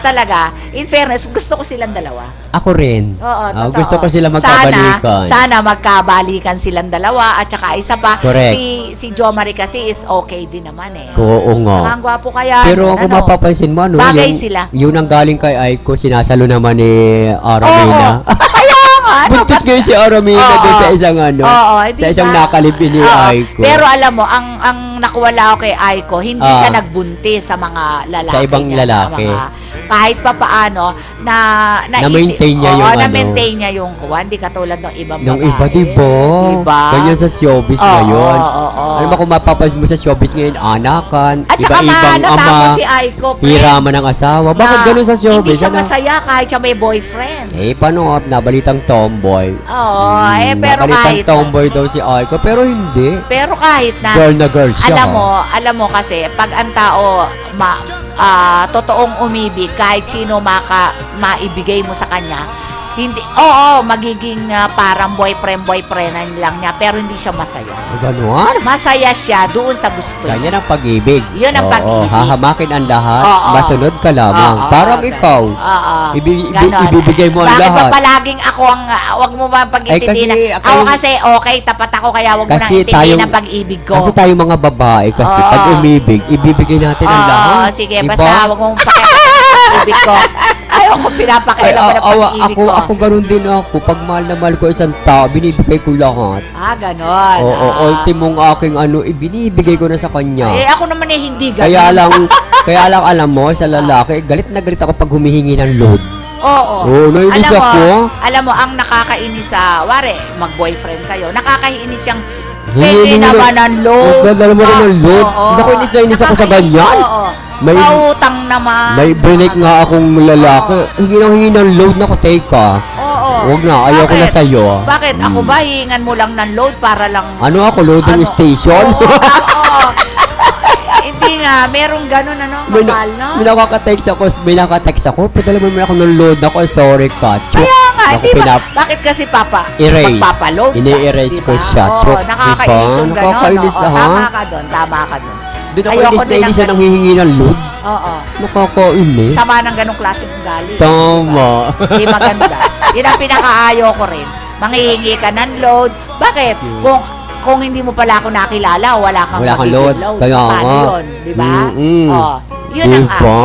talaga, in fairness, gusto ko silang dalawa. Ako rin. Oo, totoo. Gusto ko sila magkabalikan. Sana magkabalikan silang dalawa at saka isa pa, Correct. si Jo Marie kasi is okay din naman eh. Oo Saka nga. ang gwapo kaya. Pero nun, kung mapapansin mo, ano, Bagay yung, sila. yung ang galing kay Aiko, sinasalo naman ni Aramina. Kaya nga, Buntis kayo si Aramina Oo. doon sa isang Oo, sa isang diba? nakalipin ni Oo. Aiko. Pero alam mo, ang nakuwala ko kay Aiko, hindi Ah. siya nagbuntis sa mga lalaki. Sa ibang niya, lalaki. Kahit pa paano, Na-maintain niya yung ano. na-maintain niya yung kuwan. Hindi katulad ng ibang Nung babae. iba, diba? Diba? Ganyan sa showbiz Oo, ngayon. oo. Alam mo kung mapapansin mo sa showbiz ngayon, anakan, At saka iba-ibang natapos ama, si Aiko, friends, hiraman ng asawa. Bakit na ganun sa showbiz? Hindi siya Ano? masaya kahit siya may boyfriend. Paano nabalitang tomboy? Oo, pero Nabalitang kahit tomboy daw si Aiko, pero hindi. pero kahit na Girl na girl siya. alam mo kasi pag ang tao totoong umibig kahit sino maibigay mo sa kanya, hindi magiging parang boyfriend lang niya pero hindi siya masaya. Ganon? Masaya siya doon sa gusto niya. Ganyan ang pag-ibig. Yun ang Oo, pag-ibig. hahamakin ang lahat, Oo. masunod ka lamang. Oo, Parang ganun. ikaw. Oo. Ibibigay mo ang Bakit lahat. ba palaging ako ang wag mo ba pag-intindihan? Ay, kasi Ako yung- kasi okay, tapat ako kaya wag mo nang Kasi intindihin tayong- ang pag-ibig ko. Kasi tayo mga babae, kasi Oo. pag umibig, ibibigay natin ang Oo, lahat. sige, Diba? basta wag mong pakialaman sa pag-ibig ko. Ayoko Ay, pinapakailaman ng pag-ibig ko. ako ganun din ako. Pag mahal na mahal ko isang tao, binibigay ko lahat. Ganon. Oo, ultimong aking ibinibigay ko na sa kanya. Ako naman hindi ganon. Kaya lang alam mo, sa lalaki, galit na galit ako pag humihingi ng load. Oo. Oo, nainis ako. Alam mo, ang nakakainis sa, mag-boyfriend kayo, nakakainis siyang Hingi pwede mo naman na- ng load. Dala mo na ng load. Oo. Naku, inis ako sa ganyan. Oo. May- Pautang naman. May break nga akong lalaki. Hingi ng load na ko, take ka. Oo. Huwag na, ayoko na Bakit? sa'yo. Bakit? Ako ba, hihingan mo lang ng load para lang... Ano ako, loading Ano? station? Oo. Hindi nga, merong ganun, mahal, no? May nakaka-text ako, padala mo naman ako ng load ako, sorry ka. Kaya nga, Naku, di ba? pinap- Bakit kasi Erase. magpapaload ka? Ini-erase ko siya. Oo, True. nakakainis Diba? yung gano'n. Nakakainis na, ha? Tama ka doon, tama ka doon. Doon ako Ayoko inis na din inis ng yan ang hihingi ng load. Oo. Nakakainis. Sama ng ganong klaseng ugali. Tama. Di maganda. Yun ang pinakaayaw ko rin. Manghihingi ka ng load. Bakit? Kung hindi mo pala ako nakilala, wala kang Wala kang magiging load. Kaya Paano nga. yun? Di ba? Mm-mm. Oh, yun ang Diba?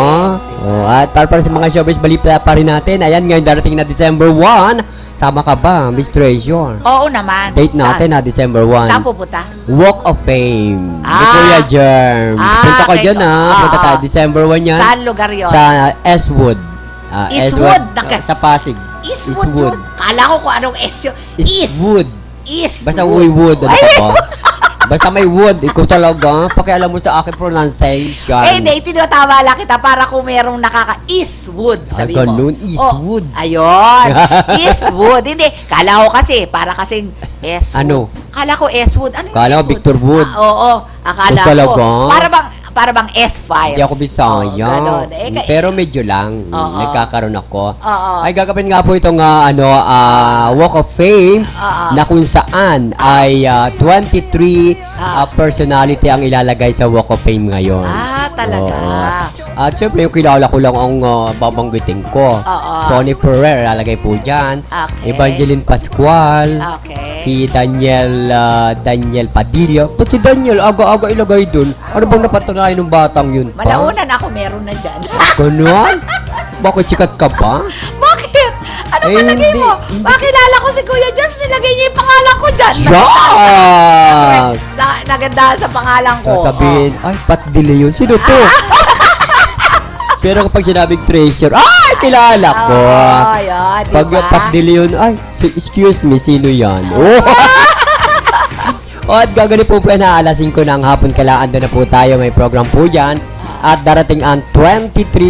Oh, at para sa mga showbiz balita pa rin natin, ayan ngayon darating na December 1. Sama ka ba, Miss Treasure? Oo naman. Date natin na December 1. Saan pupunta? Walk of Fame. Ni Ah. Kuya Germ. Punta ka okay. dyan Punta tayo December 1 yan. Saan lugar yun? Sa Eastwood. Eastwood? Sa Pasig. Eastwood yun. Kala ko kung anong S yun. Eastwood. Eastwood. Basta may wood. Ano ka ba? Basta may wood. Ikaw talaga. Pakialam mo sa aking pronunciation. Eh, hindi. Tinatama lang kita para kung merong nakaka-Eastwood. Sabi mo. ganun. Eastwood. Oh, ayun. Eastwood. Hindi. Kala ko kasi, para kasing Eastwood. Ano? Kala ko Eastwood. Ano yung Kala ko Eastwood? Victor Wood. Oo. Akala Oh, talaga? ko. Para bang S-Files. Hindi ako bisaya. ganun. Pero medyo lang. Oo. Nagkakaroon ako. Oo. Ay gagawin nga po itong Walk of Fame Oo. na kung saan ay 23 personality ang ilalagay sa Walk of Fame ngayon. Talaga. Oo. At syempre yung kilala ko lang ang babanggitin ko. Oo. Tony Ferrer ilalagay po dyan. Okay. Evangeline Pascual. Okay. Si Daniel Padilla. Ba't si Daniel? Aga-aga ilagay dun. Ano bang napatunayan ng batang yun pa? Malaunan ako, meron na dyan. Ganon? Bakit sikat ka ba? Bakit? Ano Eh, palagay hindi- mo? hindi- Makilala ko si Kuya Jerms, nilagay niya yung pangalan ko dyan. Yeah! Nagandahan sa pangalan ko. Sasabihin, ay, Pat De Leon. Sino to? Pero kapag sinabing treasure, ay, kilala ko. Oh, yun, di Pag ba? Pat De Leon, ay, excuse me, sino yan? Oh! O, at gagawin po po na alas 5 ng hapon kalaan doon na po tayo. May program po dyan. At darating ang 23%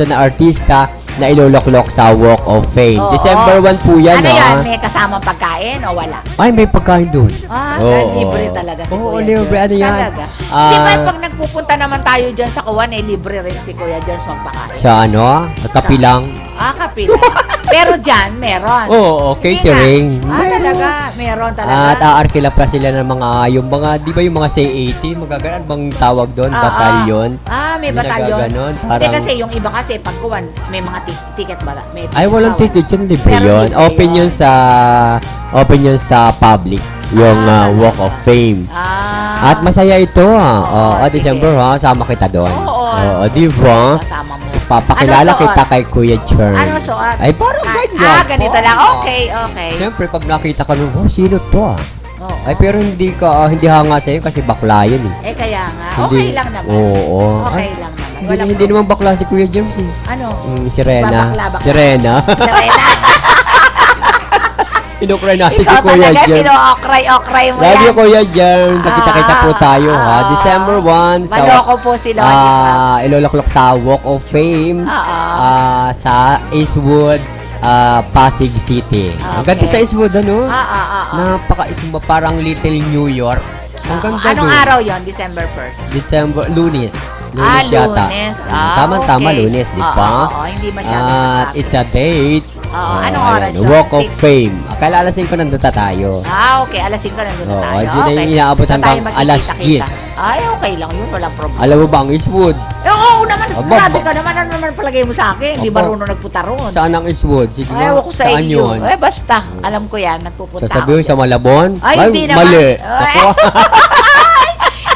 na artista na iloloklok sa Walk of Fame. Oo. December 1 po yan, Ano ha? yan? May kasamang pagkain o wala? Ay, may pagkain doon. Libre talaga si Oo, Kuya libre. Jerms. Ano yan? Talaga. Di ba pag nagpupunta naman tayo dyan sa Kuwan, libre rin si Kuya Jerms magpakain. Sa ano? Kapilang? Kapila. Pero dyan, meron. Oo, catering. Hindi nga. Talaga. Meron talaga. At aarkila pa sila ng mga, yung mga, di ba yung mga C-80? Magaganon bang tawag doon? Batalyon? May Hindi batalyon. nagaganon, Hindi parang- kasi yung iba kasi pag Kuwan, may mga ticket ba? May Ay, walang tawag. ticket yun. Libre Pero yun. libre Open yun. Open yun sa public. Yung Walk of Fame. At masaya ito at sige. December sama kita doon. Oo. Di ba? Kasama mo. Papakilala Ano kita suot? kay Kuya Chern. Ano suot? Ay, parang ganyan. Ganito lang. Okay. Siyempre, pag nakita ka nung, sino to Oo. Ay, pero hindi hanga sa'yo kasi bakla yun Kaya nga. Hindi. Okay lang naman. Oo. Okay Ay, lang naman. Hindi, Walang hindi naman bakla si Kuya James Ano? Si Rena. Babakla. Si Rena. Serena. Inukray natin si Ikaw Kuya talaga, James. pino-okray mo Love you, yan. Kuya James. Nakita-kita po tayo, ha? Ah. December 1. Maloko po si Lodi. Iloloklok sa Walk of Fame. Sa Eastwood, Pasig City. Ang Okay. ganda sa Eastwood, ano? Ah. Napaka-isumba, parang Little New York. Ang ganda Anong doon. araw yon? December 1st? Lunes. Lunes yata. Lunes. Tama-tama, Okay. Lunes, di ba? Hindi masyado At na-traffic. it's a date. Anong oras Ayan, yun? Walk of 6? Fame. Kaya alas 5 nandun tayo. Okay. Alas 5 nandun na Oo, tayo. yun ay Okay. inaabot Saan hanggang tayo alas magkikita-kita? 10. Ay, okay lang yun. Walang problema. Alam mo ba ang Eastwood? Oo naman. Aba, Grabe ka naman. Ano naman palagay mo sa akin? Di Aba. marunong nagpunta roon. Saan ang Eastwood? Sige Ay, nga. ewan ko sa Saan iyo. yun? Basta. Alam ko yan. Nagpupunta Sasabihin ako sa Malabon? Ay, hindi naman. Mali. Ay. Ako,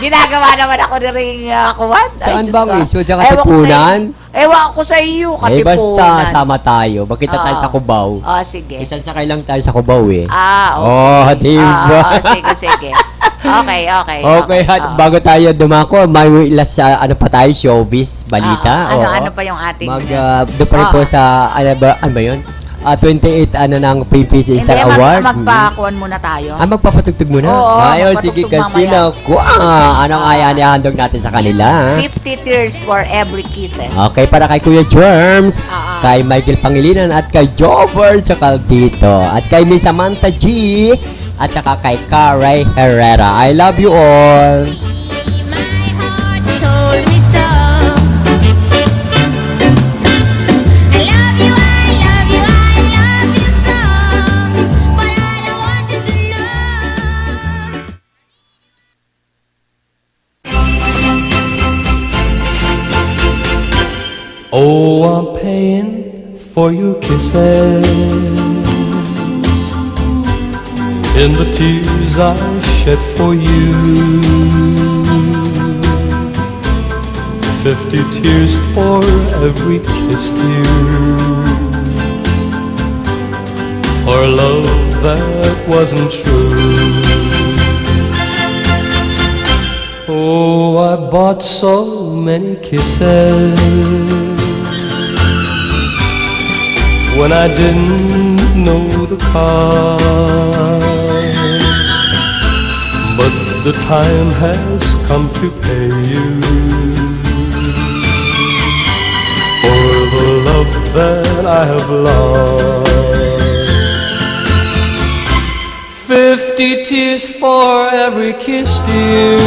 Ginagawa naman ako ni Ring Kuwan. Saan ba ang Eastwood? Saka sa Punan? Ewan ko sa iyo. Katipunan. basta sama tayo. Magkita tayo sa Cubao. Sige. Isang sakay lang tayo sa Cubao eh. Okay. Diba? Sige. Okay. Okay, at bago tayo dumako, may last ano pa tayo, showbiz, balita. Oo. Ano pa yung ating... Doon pa rin po Oo. sa, ano ba yun? 28 ano ng PPC Hindi, Star Award. magpakuan muna tayo. Magpapatugtog muna? Oo, Ayaw, sige magpapatugtog kasi mamaya. naku. Anong ayan ihandog natin sa kanila? 50 tears for every kisses. Okay, para kay Kuya Germs, Ah. kay Michael Pangilinan, at kay Jobber, tsaka dito, at kay Miss Samantha G, at saka kay Karay Herrera. I love you all. My heart told me so. I love you, I love you, I love you so. But I don't want you to know. Oh, I'm paying for your kisses and the tears I shed for you. 50 tears for every kiss, dear, for love that wasn't true. Oh, I bought so many kisses when I didn't know the cost, but the time has come to pay you for the love that I have lost. 50 tears for every kiss, dear.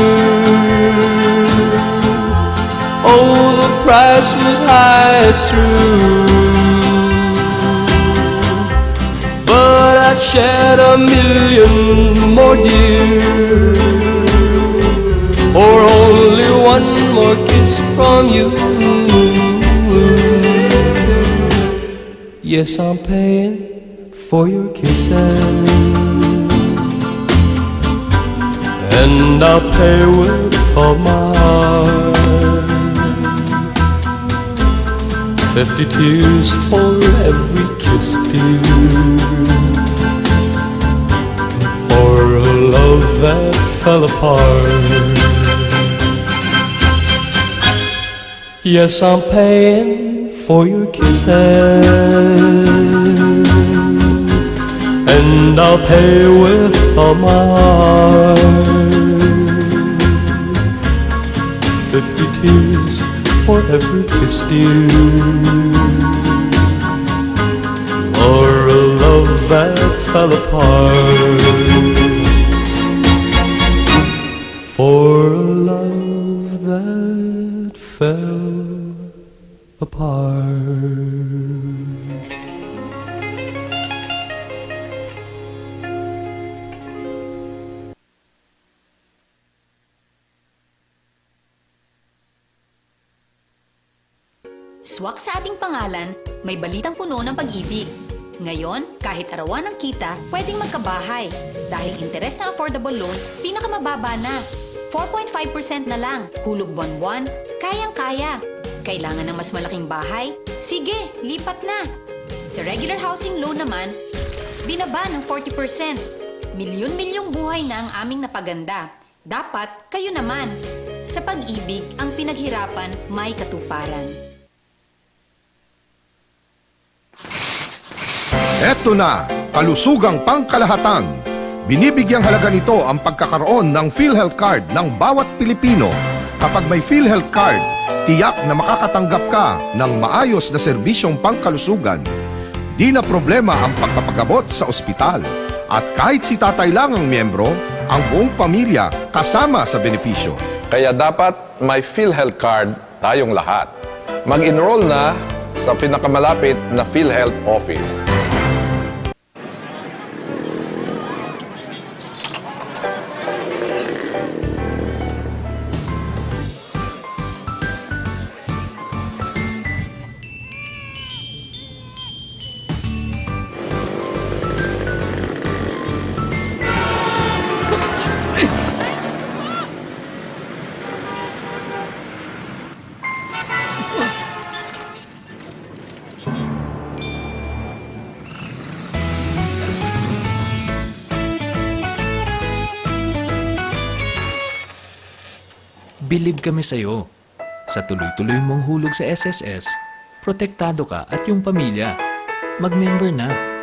Oh, the price was high, it's true, but I'd shed a million more, dear, for only one more kiss from you. Yes, I'm paying for your kisses, and I'll pay with all my heart. 50 tears for every kiss, dear, for a love that fell apart. Yes, I'm paying for your kisses, and I'll pay with all my heart. 50 tears for every kiss, dear, or a love that fell apart. For a love that fell apart. Swak sa ating pangalan, may balitang puno ng pag-ibig. Ngayon, kahit arawan ng kita, pwedeng magkabahay. Dahil interes na affordable loan, pinakamababa na. 4.5% na lang, hulog buwan-buwan, kayang-kaya. Kailangan ng mas malaking bahay? Sige, lipat na! Sa regular housing loan naman, binaba ng 40%. Milyon-milyong buhay na ang aming napaganda. Dapat kayo naman. Sa pag-ibig, ang pinaghirapan may katuparan. Eto na, kalusugang pangkalahatan. Binibigyang halaga nito ang pagkakaroon ng PhilHealth Card ng bawat Pilipino. Kapag may PhilHealth Card, tiyak na makakatanggap ka ng maayos na serbisyong pangkalusugan. Di na problema ang pagpapagabot sa ospital. At kahit si tatay lang ang miyembro, ang buong pamilya kasama sa benepisyo. Kaya dapat may PhilHealth Card tayong lahat. Mag-enroll na sa pinakamalapit na PhilHealth office. Bilib kami sa'yo. Sa tuloy-tuloy mong hulog sa SSS, protektado ka at yung pamilya. mag-member na.